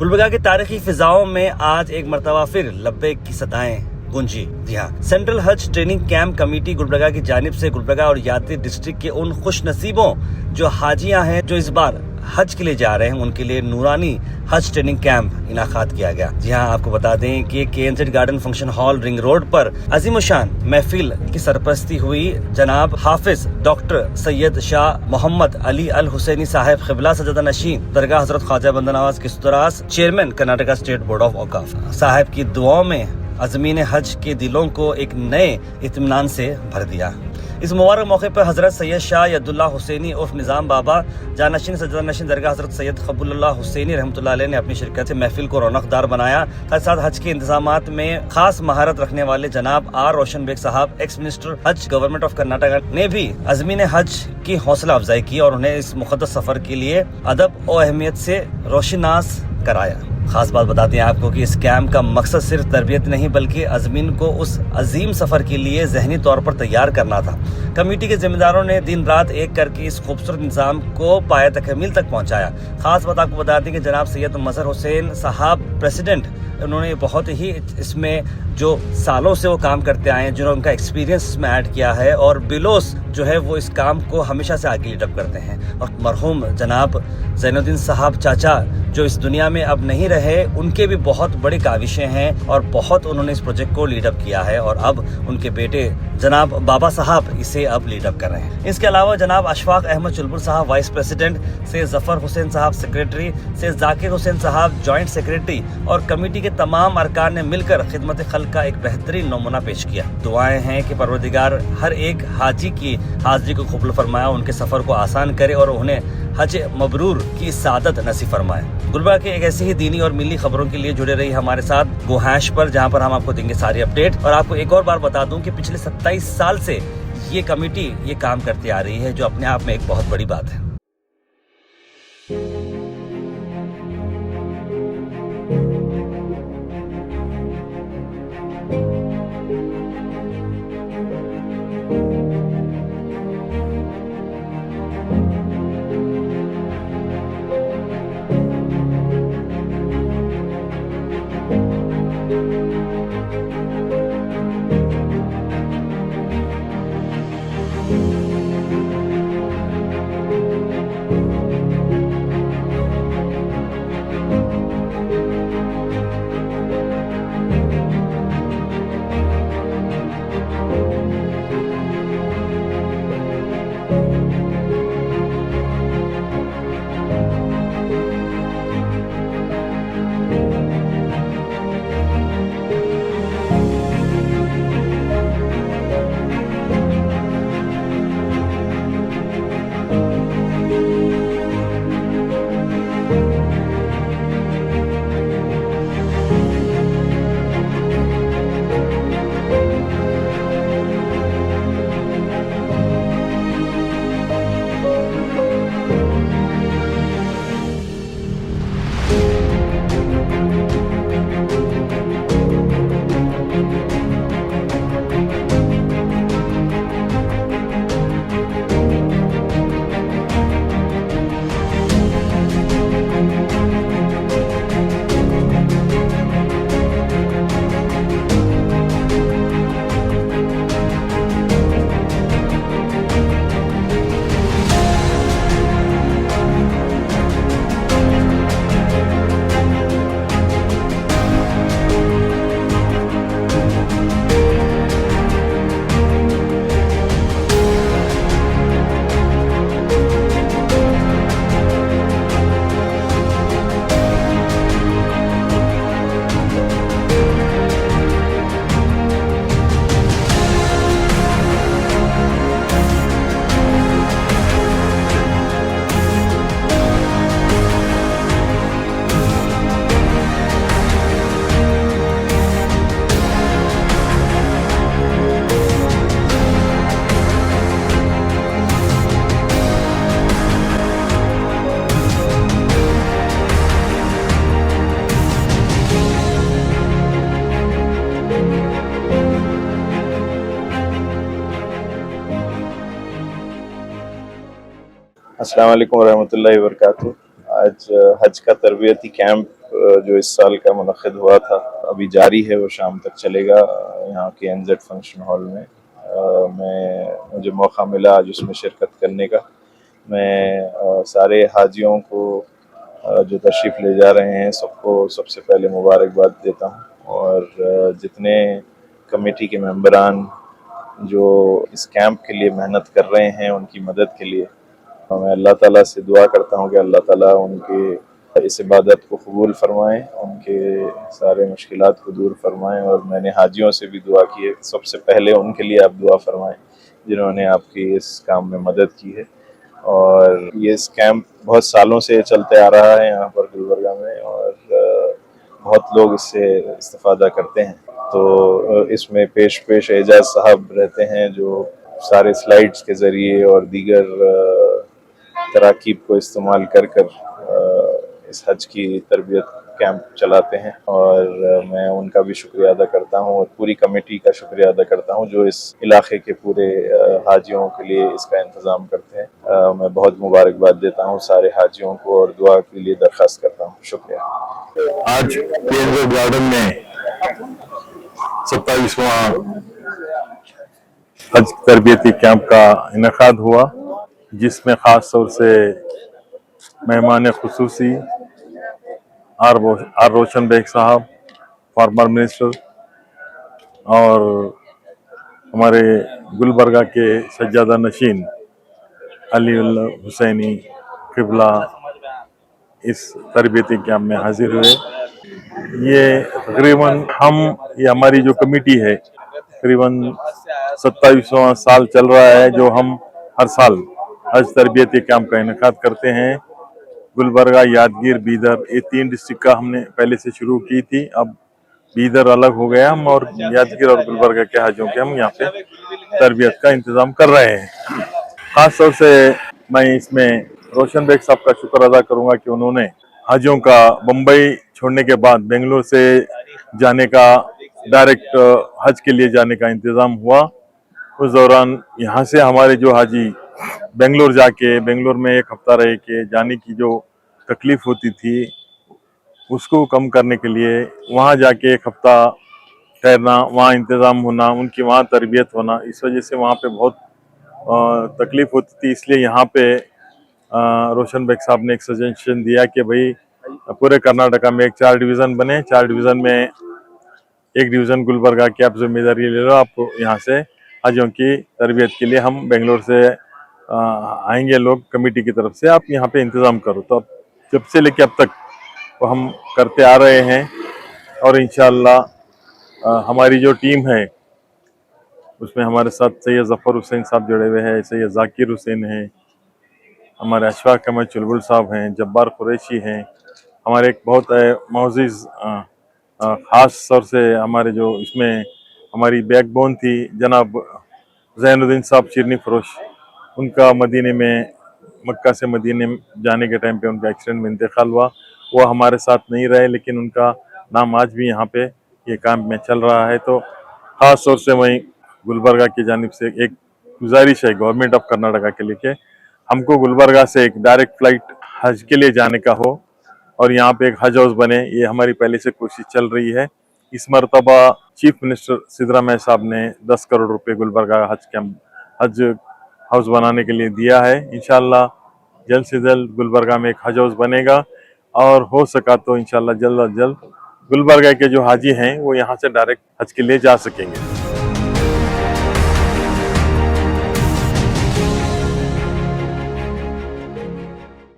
गुलबर्गा की तारीखी फिजाओं में आज एक मरतबा फिर लब्बैक की सदाएं गूंजी। जी हाँ, सेंट्रल हज ट्रेनिंग कैंप कमेटी गुलबर्गा की जानिब से गुलबर्गा और यात्री डिस्ट्रिक्ट के उन खुश नसीबों जो हाजियां हैं जो इस बार हज के लिए जा रहे हैं, उनके लिए नूरानी हज ट्रेनिंग कैंप इनाकात किया गया। जी हाँ, आपको बता दें कि KNZ garden function hall ring road पर अजीमुशान महफिल की सरपरस्ती हुई। जनाब हाफिज डॉक्टर सैयद शाह मोहम्मद अली अल हुसैनी साहब क़िबला सजदा नशीन दरगाह हजरत ख्वाजा बंदा नवाज किस्तरास chairman Karnataka state board of औकाफ साहब की दुआओं में अज़मीन हज के दिलों को एक नए इत्मीनान से भर दिया। इस मुबारक मौके पर हजरत सैयद शाह यदुल्ला हुसैनी उर्फ निज़ाम बाबा जानशीन सजदा नशीन दरगाह हजरत सैयद क़बूलुल्लाह हुसैनी रहमतुल्लाह अलैह ने अपनी शिरकत से महफिल को रौनकदार बनाया। साथ साथ हज के इंतजामात में खास महारत रखने वाले जनाब आर रोशन बेग साहब एक्स मिनिस्टर हज गवर्नमेंट ऑफ कर्नाटका ने भी अज़मीन हज की हौसला अफजाई की और उन्हें इस मुक़द्दस सफर के लिए अदब और अहमियत से रोशनास कराया। खास बात बताते हैं आपको कि इस कैंप का मकसद सिर्फ तरबियत नहीं बल्कि अज़मीन को उस अजीम सफ़र के लिए ज़हनी तौर पर तैयार करना था। कमेटी के जिम्मेदारों ने दिन रात एक करके इस खूबसूरत निज़ाम को पाया तकमील तक पहुंचाया। खास बात आपको बता दें कि जनाब सैयद मजहर हुसैन साहब प्रेसिडेंट, उन्होंने बहुत ही इसमें जो सालों से वो काम करते आए हैं, जिन्होंने उनका एक्सपीरियंस इसमें ऐड किया है और बिलोस जो है वो इस काम को हमेशा से आगे लीडअप करते हैं। और मरहूम जनाब ज़ैनुद्दीन साहब चाचा जो इस दुनिया में अब नहीं रहे, उनके भी बहुत बड़ी काविशें हैं और बहुत उन्होंने इस प्रोजेक्ट को लीडअप किया है और अब उनके बेटे जनाब बाबा साहब इसे अब लीडअप कर रहे हैं। इसके अलावा जनाब अशफाक अहमद चुलबुल साहब वाइस प्रेसिडेंट, सैयद जफर हुसैन साहब सेक्रेटरी, सैयद जाकिर हुसैन साहब जॉइंट सेक्रेटरी और कमेटी के तमाम अरकान ने मिलकर खिदमत खल्क का एक बेहतरीन नमूना पेश किया। दुआएं हैं कि परवरदिगार हर एक हाजी की हाजिरी को कबूल फरमाया, उनके सफर को आसान करे और उन्हें हज मबरूर की सादत नसीब फरमाए। गुलबर्गा के एक ऐसी ही दीनी और मिली खबरों के लिए जुड़े रही हमारे साथ गोहैश पर, जहां पर हम आपको देंगे सारी अपडेट। और आपको एक और बार बता दूं कि पिछले 27 साल से ये कमेटी ये काम करती आ रही है, जो अपने आप में एक बहुत बड़ी बात है। अस्सलाम वालेकुम रहमतुल्लाहि व बरकातुहू। आज हज का तरबियती कैंप जो इस साल का मुनक़्क़िद हुआ था अभी जारी है, वो शाम तक चलेगा यहाँ के एनजेड फंक्शन हॉल में। मुझे मौका मिला आज उसमें शिरकत करने का। मैं सारे हाजियों को जो तशरीफ़ ले जा रहे हैं सबको सबसे पहले मुबारकबाद देता हूँ, और जितने कमेटी के मेंबरान जो इस कैंप के लिए मेहनत कर रहे हैं उनकी मदद के लिए मैं अल्लाह ताला से दुआ करता हूँ कि अल्लाह ताला उनके इस इबादत को कबूल फरमाएँ, उनके सारे मुश्किलात को दूर फरमाएँ। और मैंने हाजियों से भी दुआ की है, सबसे पहले उनके लिए आप दुआ फरमाएँ जिन्होंने आपकी इस काम में मदद की है। और ये इस कैंप बहुत सालों से चलते आ रहा है यहाँ पर गुलबर्गा में, और बहुत लोग इससे इस्तिफ़ादा करते हैं। तो इसमें पेश एजाज साहब रहते हैं जो सारे स्लाइड्स के ज़रिए और दीगर तराकीब को इस्तेमाल कर इस हज की तरबियत कैंप चलाते हैं, और मैं उनका भी शुक्रिया अदा करता हूँ और पूरी कमेटी का शुक्रिया अदा करता हूँ जो इस इलाके के पूरे हाजियों के लिए इसका इंतज़ाम करते हैं। मैं बहुत मुबारकबाद देता हूँ सारे हाजियों को और दुआ के लिए दरख्वास्त करता हूँ। शुक्रिया। आज पीएनजी गार्डन में 27वां हज तरबियती कैंप का इनेकाद हुआ, जिसमें ख़ास तौर से मेहमान खुसूसी आर रोशन बेग साहब, फॉर्मर मिनिस्टर, और हमारे गुलबर्गा के सज्जादा नशीन अली हुसैनी किबला इस तरबियती कैंप में हाजिर हुए। ये तकरीबन ये हमारी जो कमेटी है तकरीबन 27वां साल चल रहा है जो हम हर साल हज तरबियती कैंप का इनेकाद करते हैं। गुलबर्गा, यादगीर, बीदर, ये 3 डिस्ट्रिक्ट का हमने पहले से शुरू की थी। अब बीदर अलग हो गया, हम और यादगीर और गुलबर्गा के हाजियों के हम यहाँ पे तरबियत का इंतज़ाम कर रहे हैं। खास तौर से मैं इसमें रोशन बेग साहब का शुक्र अदा करूँगा कि उन्होंने हाजियों का बम्बई छोड़ने के बाद बेंगलोर से जाने का, डायरेक्ट हज के लिए जाने का इंतज़ाम हुआ। उस दौरान यहाँ से हमारे जो हाजी बेंगलोर जाके बेंगलोर में 1 हफ्ता रह के जाने की जो तकलीफ होती थी उसको कम करने के लिए वहाँ जाके 1 हफ्ता ठहरना, वहाँ इंतज़ाम होना, उनकी वहाँ तरबियत होना, इस वजह से वहाँ पे बहुत तकलीफ होती थी। इसलिए यहाँ पे रोशन बेग साहब ने एक सजेशन दिया कि भाई पूरे कर्नाटका में 4 डिवीज़न बने, 4 डिवीज़न में 1 डिवीज़न गुलबर्गा की आप जिम्मेदारी ले लो। आप यहाँ से हाजियों की तरबियत के लिए हम बेंगलोर से आएंगे लोग कमेटी की तरफ से, आप यहाँ पे इंतज़ाम करो। तो अब जब से लेके अब तक वो हम करते आ रहे हैं, और इंशाअल्लाह हमारी जो टीम है उसमें हमारे साथ सैयद ज़फ़र हुसैन साहब जुड़े हुए हैं, सैयद ज़ाकिर हुसैन हैं, हमारे अशफाक अहमद चुलबुल साहब हैं, जब्बार कुरैशी हैं, हमारे एक बहुत मोअज़्ज़िज़ ख़ास तौर से हमारे जो इसमें हमारी बैकबोन थी जनाब ज़ैनुद्दीन साहब चिरनी फरोश, उनका मदीने में मक्का से मदीने जाने के टाइम पे उनका एक्सीडेंट में इंतकाल हुआ। वो हमारे साथ नहीं रहे, लेकिन उनका नाम आज भी यहाँ पे ये काम में चल रहा है। तो ख़ास तौर से मैं गुलबर्गा की जानिब से एक गुजारिश है गवर्नमेंट ऑफ कर्नाटका के लिए कि हमको गुलबर्गा से एक डायरेक्ट फ़्लाइट हज के लिए जाने का हो और यहाँ पे एक हज हाउस बने, ये हमारी पहले से कोशिश चल रही है। इस मरतबा चीफ मिनिस्टर सिद्धरामैया साहब ने 10 करोड़ रुपए गुलबर्गा हज हाउस बनाने के लिए दिया है। इंशाअल्लाह जल्द से जल्द गुलबर्गा में एक हज हाउस बनेगा, और हो सका तो इंशाअल्लाह जल्द अज जल्द गुलबर्गा के जो हाजी हैं वो यहाँ से डायरेक्ट हज के लिए जा सकेंगे।